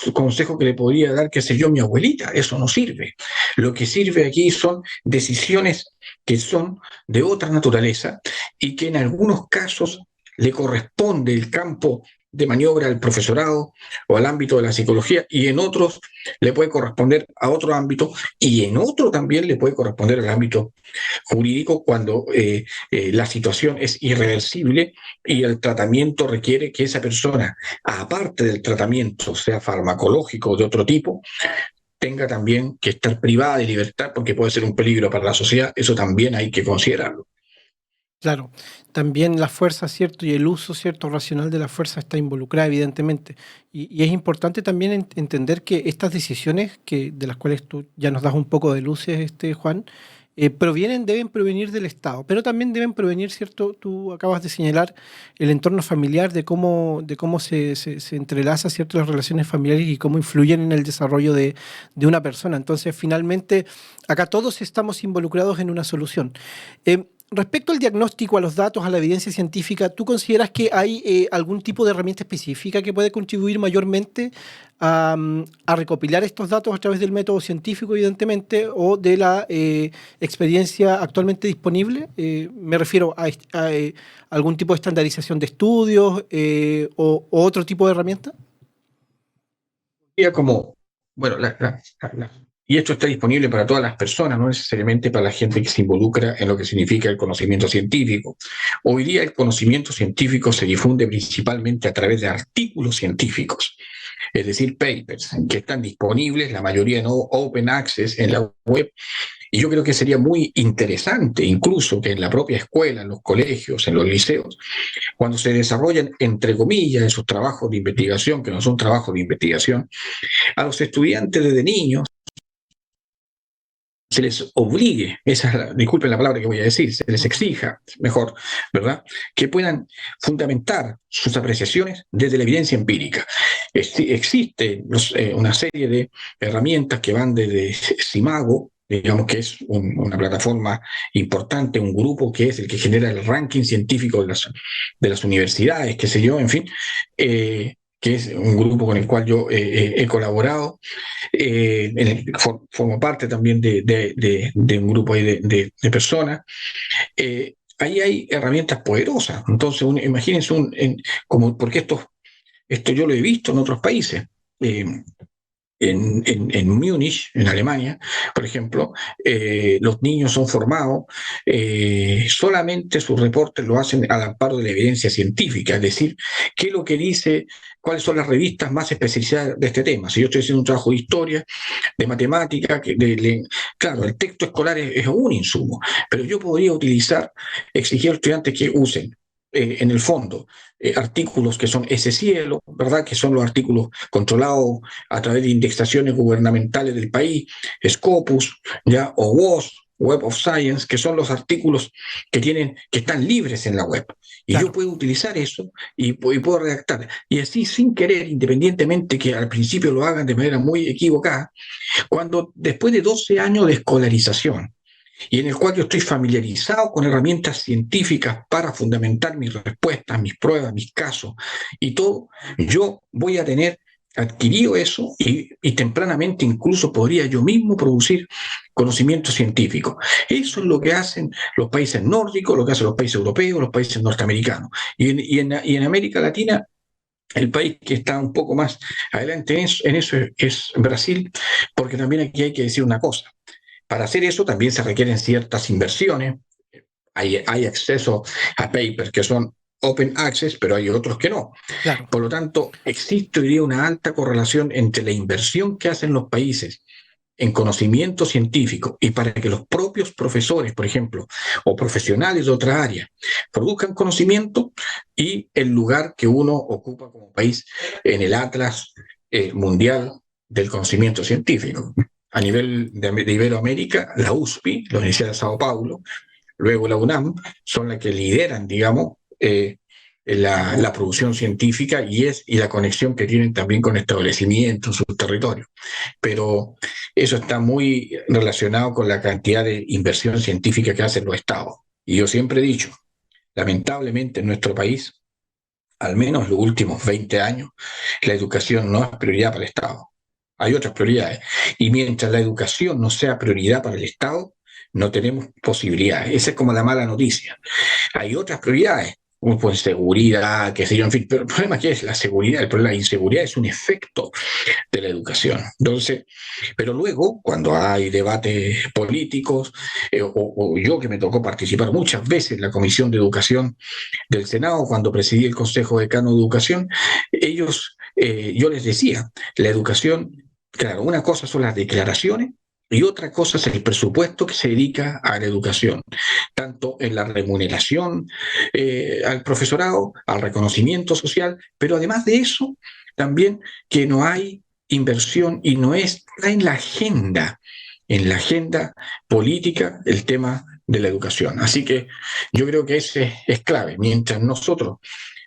el consejo que le podría dar, qué sé yo, mi abuelita. Eso no sirve. Lo que sirve aquí son decisiones que son de otra naturaleza y que en algunos casos le corresponde el campo de maniobra al profesorado o al ámbito de la psicología y en otros le puede corresponder a otro ámbito y en otro también le puede corresponder al ámbito jurídico cuando la situación es irreversible y el tratamiento requiere que esa persona, aparte del tratamiento, sea farmacológico o de otro tipo, tenga también que estar privada de libertad porque puede ser un peligro para la sociedad, eso también hay que considerarlo. Claro, también la fuerza, ¿cierto? Y el uso, ¿cierto? Racional de la fuerza está involucrada, evidentemente. Y es importante también entender que estas decisiones, de las cuales tú ya nos das un poco de luces, Juan, deben provenir del Estado, pero también deben provenir, ¿cierto? Tú acabas de señalar el entorno familiar, de cómo se entrelaza, ¿cierto? Las relaciones familiares y cómo influyen en el desarrollo de una persona. Entonces, finalmente, acá todos estamos involucrados en una solución. Respecto al diagnóstico, a los datos, a la evidencia científica, ¿tú consideras que hay algún tipo de herramienta específica que puede contribuir mayormente a recopilar estos datos a través del método científico, evidentemente, o de la experiencia actualmente disponible? Me refiero a algún tipo de estandarización de estudios o otro tipo de herramienta. Como, bueno, y esto está disponible para todas las personas, no necesariamente para la gente que se involucra en lo que significa el conocimiento científico. Hoy día el conocimiento científico se difunde principalmente a través de artículos científicos, es decir, papers que están disponibles, la mayoría en open access en la web. Y yo creo que sería muy interesante, incluso que en la propia escuela, en los colegios, en los liceos, cuando se desarrollan, entre comillas, esos trabajos de investigación, que no son trabajos de investigación, a los estudiantes desde niños se les obligue, disculpen la palabra que voy a decir, se les exija, mejor, ¿verdad? Que puedan fundamentar sus apreciaciones desde la evidencia empírica. Existe una serie de herramientas que van desde Simago, digamos que es una plataforma importante, un grupo que es el que genera el ranking científico de las universidades, qué sé yo, en fin, que es un grupo con el cual yo he colaborado. Formo parte también de un grupo ahí de personas. Ahí hay herramientas poderosas. Entonces, imagínense, porque esto yo lo he visto en otros países. Eh, en Múnich, en Alemania, por ejemplo, los niños son formados, solamente sus reportes lo hacen al amparo de la evidencia científica, es decir, qué es lo que dice, cuáles son las revistas más especializadas de este tema. Si yo estoy haciendo un trabajo de historia, de matemática, claro, el texto escolar es un insumo, pero yo podría exigir a los estudiantes que usen en el fondo, artículos que son ese cielo, ¿verdad? Que son los artículos controlados a través de indexaciones gubernamentales del país, Scopus, ¿ya? O WOS, Web of Science, que son los artículos que están libres en la web. Y Claro. yo puedo utilizar eso y puedo redactar. Y así, sin querer, independientemente que al principio lo hagan de manera muy equivocada, cuando después de 12 años de escolarización, y en el cual yo estoy familiarizado con herramientas científicas para fundamentar mis respuestas, mis pruebas, mis casos y todo, yo voy a tener adquirido eso y tempranamente incluso podría yo mismo producir conocimiento científico. Eso es lo que hacen los países nórdicos, lo que hacen los países europeos, los países norteamericanos. Y en América Latina, el país que está un poco más adelante en eso es Brasil, porque también aquí hay que decir una cosa. Para hacer eso también se requieren ciertas inversiones. Hay acceso a papers que son open access, pero hay otros que no. Claro. Por lo tanto, existe hoy día una alta correlación entre la inversión que hacen los países en conocimiento científico y para que los propios profesores, por ejemplo, o profesionales de otra área, produzcan conocimiento y el lugar que uno ocupa como país en el atlas mundial del conocimiento científico. A nivel de Iberoamérica, la USP, la Universidad de Sao Paulo, luego la UNAM, son las que lideran, digamos, la producción científica y la conexión que tienen también con establecimientos, sus territorios. Pero eso está muy relacionado con la cantidad de inversión científica que hacen los estados. Y yo siempre he dicho, lamentablemente en nuestro país, al menos los últimos 20 años, la educación no es prioridad para el Estado. Hay otras prioridades. Y mientras la educación no sea prioridad para el Estado, no tenemos posibilidades. Esa es como la mala noticia. Hay otras prioridades, pues seguridad, qué sé yo, en fin, pero el problema aquí es la seguridad, el problema, la inseguridad es un efecto de la educación. Entonces, pero luego, cuando hay debates políticos, o yo que me tocó participar muchas veces en la Comisión de Educación del Senado, cuando presidí el Consejo Decano de Educación, yo les decía, la educación, claro, una cosa son las declaraciones y otra cosa es el presupuesto que se dedica a la educación, tanto en la remuneración al profesorado, al reconocimiento social, pero además de eso, también que no hay inversión y no está en la agenda política, el tema de la educación. Así que yo creo que ese es clave. Mientras nosotros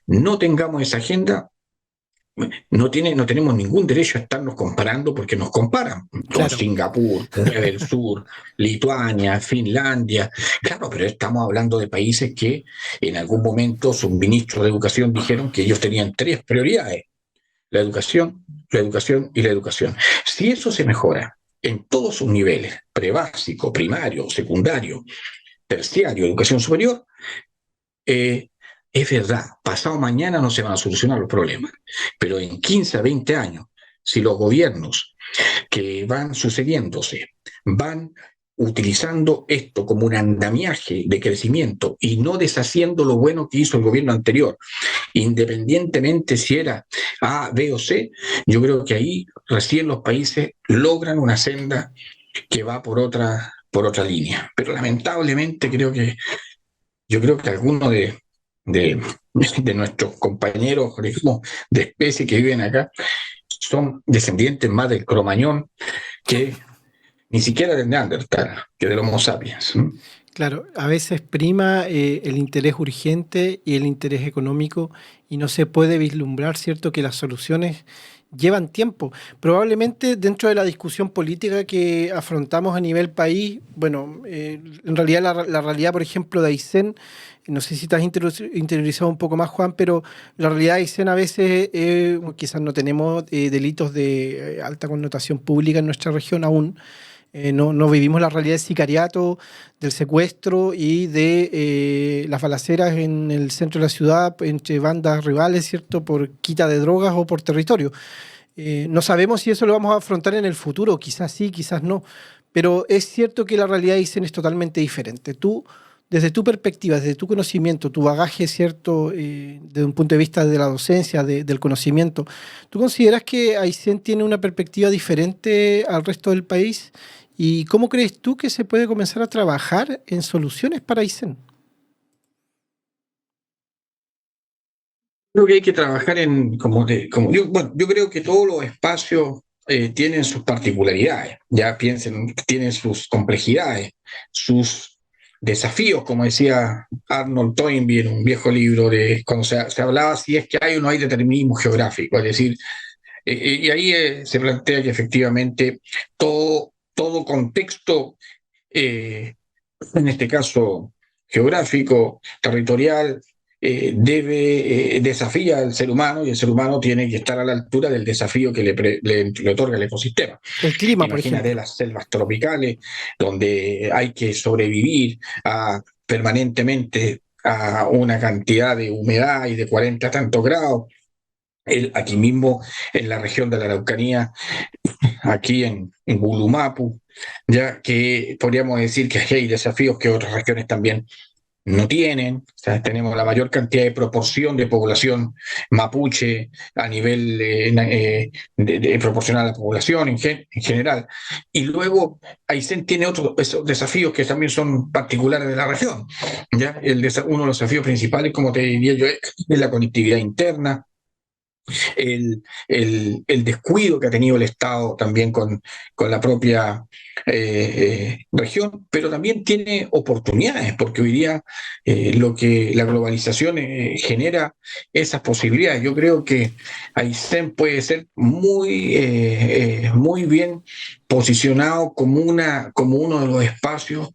no tengamos esa agenda, no tenemos ningún derecho a estarnos comparando porque nos comparan con Claro. Singapur, Corea del Sur, Lituania, Finlandia. Claro, pero estamos hablando de países que en algún momento sus ministros de educación dijeron que ellos tenían tres prioridades: la educación, la educación y la educación. Si eso se mejora en todos sus niveles, prebásico, primario, secundario, terciario, educación superior, es verdad, pasado mañana no se van a solucionar los problemas, pero en 15 a 20 años, si los gobiernos que van sucediéndose van utilizando esto como un andamiaje de crecimiento y no deshaciendo lo bueno que hizo el gobierno anterior, independientemente si era A, B o C, yo creo que ahí recién los países logran una senda que va por otra línea. Pero lamentablemente yo creo que algunos de, de nuestros compañeros, digamos, de especie que viven acá, son descendientes más del Cromañón que ni siquiera del Neandertal, que del Homo sapiens. Claro, a veces prima el interés urgente y el interés económico y no se puede vislumbrar, ¿cierto?, que las soluciones llevan tiempo. Probablemente dentro de la discusión política que afrontamos a nivel país, bueno, en realidad la realidad, por ejemplo, de Aysén, no sé si te has interiorizado un poco más, Juan, pero la realidad de Aysén a veces, quizás no tenemos delitos de alta connotación pública en nuestra región aún. No vivimos la realidad del sicariato, del secuestro y de las balaceras en el centro de la ciudad entre bandas rivales, ¿cierto? Por quita de drogas o por territorio. No sabemos si eso lo vamos a afrontar en el futuro, quizás sí, quizás no, pero es cierto que la realidad de Isen es totalmente diferente. Tú, desde tu perspectiva, desde tu conocimiento, tu bagaje, ¿cierto? Desde un punto de vista de la docencia, del conocimiento, ¿tú consideras que Aysén tiene una perspectiva diferente al resto del país? ¿Y cómo crees tú que se puede comenzar a trabajar en soluciones para Aysén? Creo que hay que trabajar bueno, yo creo que todos los espacios tienen sus particularidades, ya piensen, tienen sus complejidades, sus desafíos, como decía Arnold Toynbee en un viejo libro de cuando se hablaba si es que hay o no hay determinismo geográfico, es decir, y ahí se plantea que efectivamente todo contexto, en este caso geográfico, territorial, desafía al ser humano y el ser humano tiene que estar a la altura del desafío que le otorga el ecosistema. El clima, por Imagínate ejemplo. las selvas tropicales donde hay que sobrevivir permanentemente a una cantidad de humedad y de 40 tantos grados. Aquí mismo en la región de la Araucanía, aquí en Gulumapu, ya que podríamos decir que hay desafíos que otras regiones también no tienen. O sea, tenemos la mayor cantidad de proporción de población mapuche a nivel proporcional a la población en general. Y luego Aysén tiene otros esos desafíos que también son particulares de la región. ¿Ya? Uno de los desafíos principales, como te diría yo, es la conectividad interna, el descuido que ha tenido el Estado también con la propia región, pero también tiene oportunidades, porque hoy día lo que la globalización genera esas posibilidades. Yo creo que Aysén puede ser muy bien posicionado como uno de los espacios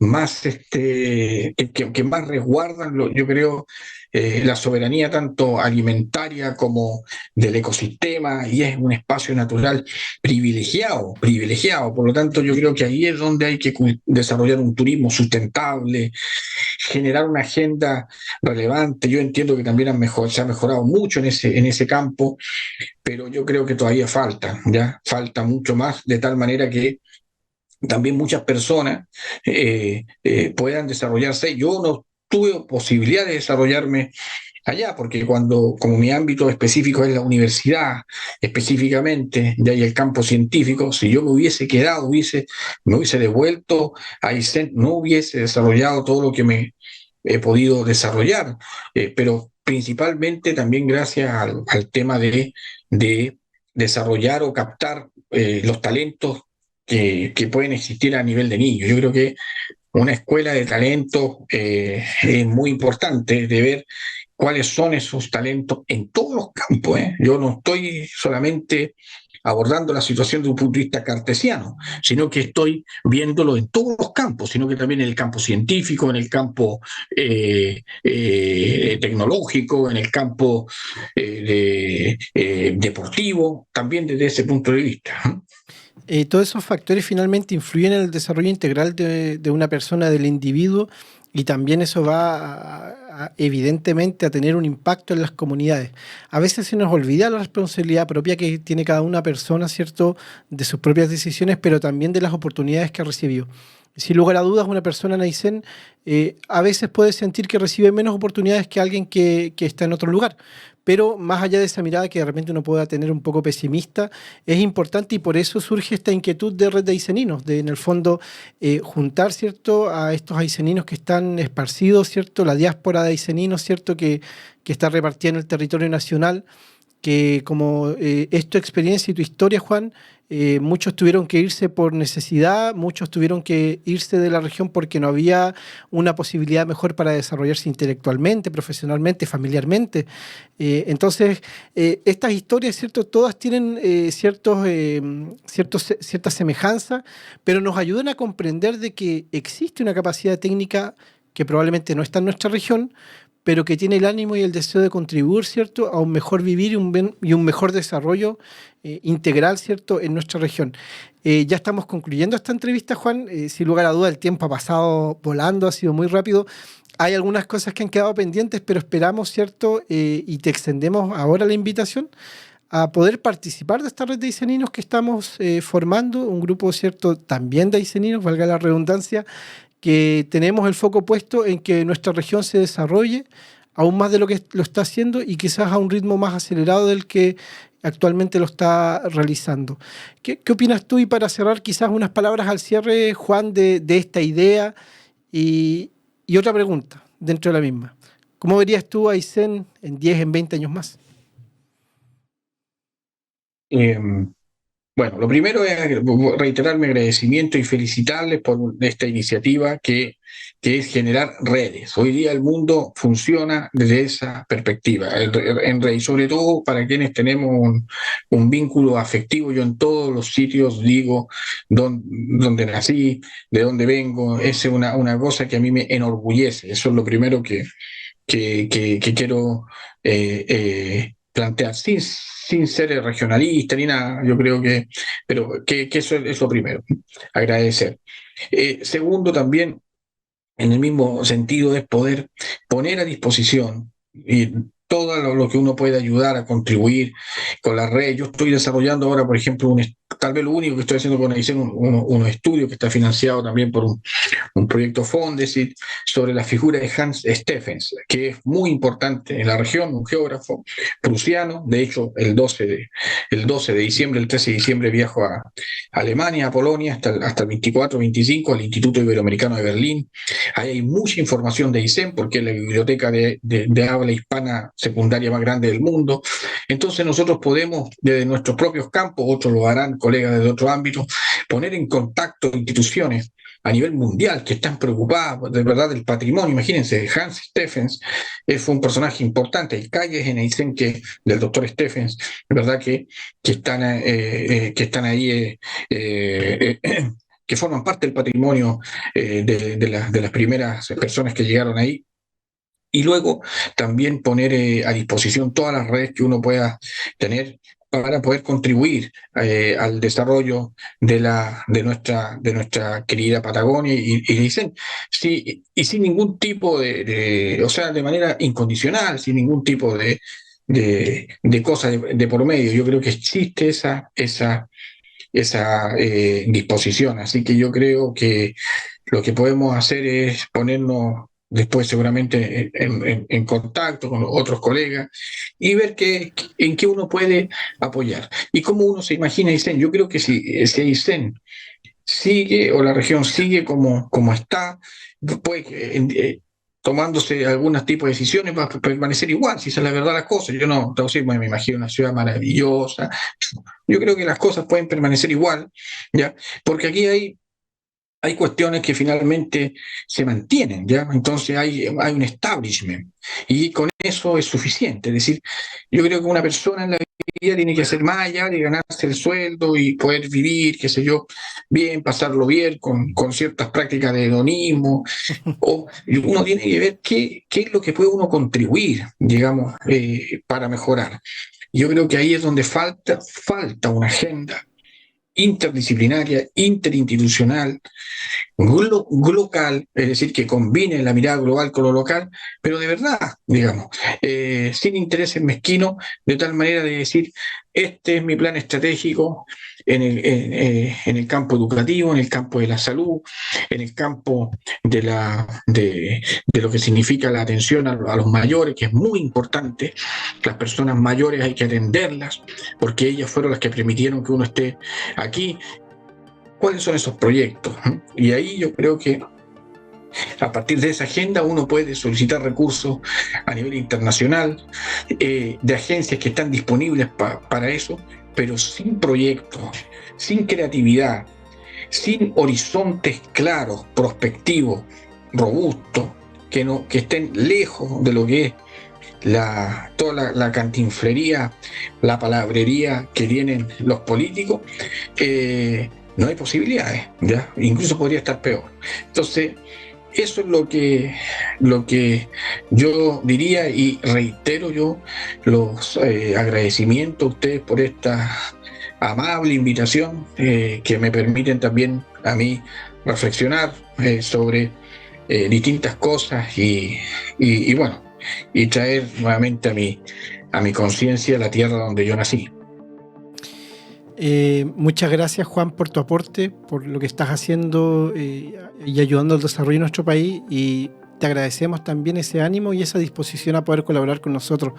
más que más resguardan, yo creo, la soberanía tanto alimentaria como del ecosistema, y es un espacio natural privilegiado. Por lo tanto, yo creo que ahí es donde hay que desarrollar un turismo sustentable, generar una agenda relevante. Yo entiendo que también se ha mejorado mucho en ese campo, pero yo creo que todavía falta mucho más, de tal manera que también muchas personas puedan desarrollarse. Yo no tuve posibilidad de desarrollarme allá, porque como mi ámbito específico es la universidad, específicamente, de ahí el campo científico, si yo me hubiese quedado, me hubiese devuelto a Aysén, no hubiese desarrollado todo lo que me he podido desarrollar, pero principalmente también gracias al tema de desarrollar o captar los talentos que pueden existir a nivel de niños. Yo creo que una escuela de talentos es muy importante, de ver cuáles son esos talentos en todos los campos. Yo no estoy solamente abordando la situación de un punto de vista cartesiano, sino que estoy viéndolo en todos los campos, sino que también en el campo científico, en el campo tecnológico, en el campo deportivo, también desde ese punto de vista. Todos esos factores finalmente influyen en el desarrollo integral de una persona, del individuo, y también eso va evidentemente a tener un impacto en las comunidades. A veces se nos olvida la responsabilidad propia que tiene cada una persona, ¿cierto?, de sus propias decisiones, pero también de las oportunidades que recibió. Sin lugar a dudas, una persona en Aysén a veces puede sentir que recibe menos oportunidades que alguien que está en otro lugar. Pero más allá de esa mirada que de repente uno pueda tener un poco pesimista, es importante, y por eso surge esta inquietud de Red de Ayseninos, de en el fondo juntar, ¿cierto?, a estos ayseninos que están esparcidos, ¿cierto?, la diáspora de ayseninos, ¿cierto?, que está repartida en el territorio nacional, que como es tu experiencia y tu historia, Juan, muchos tuvieron que irse por necesidad, muchos tuvieron que irse de la región porque no había una posibilidad mejor para desarrollarse intelectualmente, profesionalmente, familiarmente. Entonces, estas historias, ¿cierto?, todas tienen ciertas semejanzas, pero nos ayudan a comprender de que existe una capacidad técnica que probablemente no está en nuestra región, pero que tiene el ánimo y el deseo de contribuir, ¿cierto?, a un mejor vivir y un mejor desarrollo integral, ¿cierto?, en nuestra región. Ya estamos concluyendo esta entrevista, Juan. Sin lugar a duda, el tiempo ha pasado volando, ha sido muy rápido. Hay algunas cosas que han quedado pendientes, pero esperamos, ¿cierto?, y te extendemos ahora la invitación a poder participar de esta red de ayseninos que estamos formando, un grupo, ¿cierto?, también de ayseninos, valga la redundancia, que tenemos el foco puesto en que nuestra región se desarrolle aún más de lo que lo está haciendo, y quizás a un ritmo más acelerado del que actualmente lo está realizando. ¿Qué opinas tú? Y para cerrar, quizás unas palabras al cierre, Juan, de esta idea, y otra pregunta dentro de la misma. ¿Cómo verías tú a Aysén en 10, en 20 años más? Eh, Bueno, lo primero es reiterar mi agradecimiento y felicitarles por esta iniciativa que es generar redes. Hoy día el mundo funciona desde esa perspectiva, y sobre todo para quienes tenemos un vínculo afectivo. Yo en todos los sitios digo donde nací, de dónde vengo. Es una cosa que a mí me enorgullece. Eso es lo primero que quiero plantear, sin ser regionalista ni nada. Yo creo pero que eso es lo primero, agradecer. Segundo, también, en el mismo sentido, es poder poner a disposición y todo lo que uno puede ayudar a contribuir con la red. Yo estoy desarrollando ahora, por ejemplo, tal vez lo único que estoy haciendo con Aysén, unos estudios que está financiado también por un proyecto Fondesit sobre la figura de Hans Stephens, que es muy importante en la región, un geógrafo prusiano. De hecho, el 12 de diciembre, el 13 de diciembre viajo a Alemania, a Polonia, hasta el 24-25, al Instituto Iberoamericano de Berlín. Ahí hay mucha información de ISEM, porque es la biblioteca de habla hispana secundaria más grande del mundo. Entonces nosotros podemos, desde nuestros propios campos, otros lo harán, colegas de otro ámbito, poner en contacto instituciones a nivel mundial que están preocupadas de verdad del patrimonio. Imagínense, Hans Stephens fue un personaje importante, hay calles en Aysén del doctor Stephens, de verdad que están ahí, que forman parte del patrimonio de las primeras personas que llegaron ahí. Y luego también poner a disposición todas las redes que uno pueda tener para poder contribuir al desarrollo de nuestra querida Patagonia y dicen, sí, y sin ningún tipo o sea, de manera incondicional, sin ningún tipo de cosa de por medio. Yo creo que existe esa disposición. Así que yo creo que lo que podemos hacer es ponernos después seguramente en contacto con otros colegas y ver en qué uno puede apoyar. Y cómo uno se imagina Aysén. Yo creo que si Aysén sigue o la región sigue como está, pues, tomándose algunos tipos de decisiones, va a permanecer igual, si esa es la verdad las cosas. Yo no, me imagino una ciudad maravillosa. Yo creo que las cosas pueden permanecer igual, ¿ya? Porque aquí hay cuestiones que finalmente se mantienen, ¿ya? Entonces hay un establishment y con eso es suficiente. Es decir, yo creo que una persona en la vida tiene que hacer más allá de ganarse el sueldo y poder vivir, qué sé yo, bien, pasarlo bien con ciertas prácticas de hedonismo, o uno tiene que ver qué es lo que puede uno contribuir, digamos, para mejorar. Yo creo que ahí es donde falta una agenda interdisciplinaria, interinstitucional, local, es decir, que combine la mirada global con lo local, pero de verdad, digamos, sin intereses mezquinos, de tal manera de decir, este es mi plan estratégico en el campo educativo, en el campo de la salud, en el campo de lo que significa la atención a los mayores, que es muy importante. Las personas mayores hay que atenderlas, porque ellas fueron las que permitieron que uno esté aquí. ¿Cuáles son esos proyectos? Y ahí yo creo que a partir de esa agenda uno puede solicitar recursos a nivel internacional, de agencias que están disponibles para eso, pero sin proyectos, sin creatividad, sin horizontes claros, prospectivos, robustos, que estén lejos de lo que es toda la cantinflería, la palabrería que tienen los políticos. No hay posibilidades, ¿ya? Incluso podría estar peor. Entonces, eso es lo que yo diría, y reitero yo los agradecimientos a ustedes por esta amable invitación, que me permiten también a mí reflexionar sobre distintas cosas y bueno, y traer nuevamente a mi conciencia la tierra donde yo nací. Muchas gracias, Juan, por tu aporte, por lo que estás haciendo y ayudando al desarrollo de nuestro país, y te agradecemos también ese ánimo y esa disposición a poder colaborar con nosotros.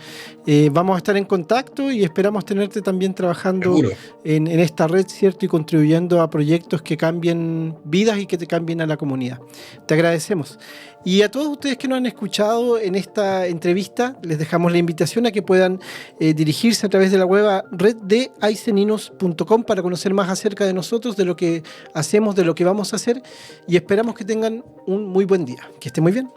Vamos a estar en contacto y esperamos tenerte también trabajando en esta red, ¿cierto? Y contribuyendo a proyectos que cambien vidas y que te cambien a la comunidad. Te agradecemos. Y a todos ustedes que nos han escuchado en esta entrevista, les dejamos la invitación a que puedan dirigirse a través de la web a reddeayseninos.com para conocer más acerca de nosotros, de lo que hacemos, de lo que vamos a hacer, y esperamos que tengan un muy buen día. Que estén muy bien.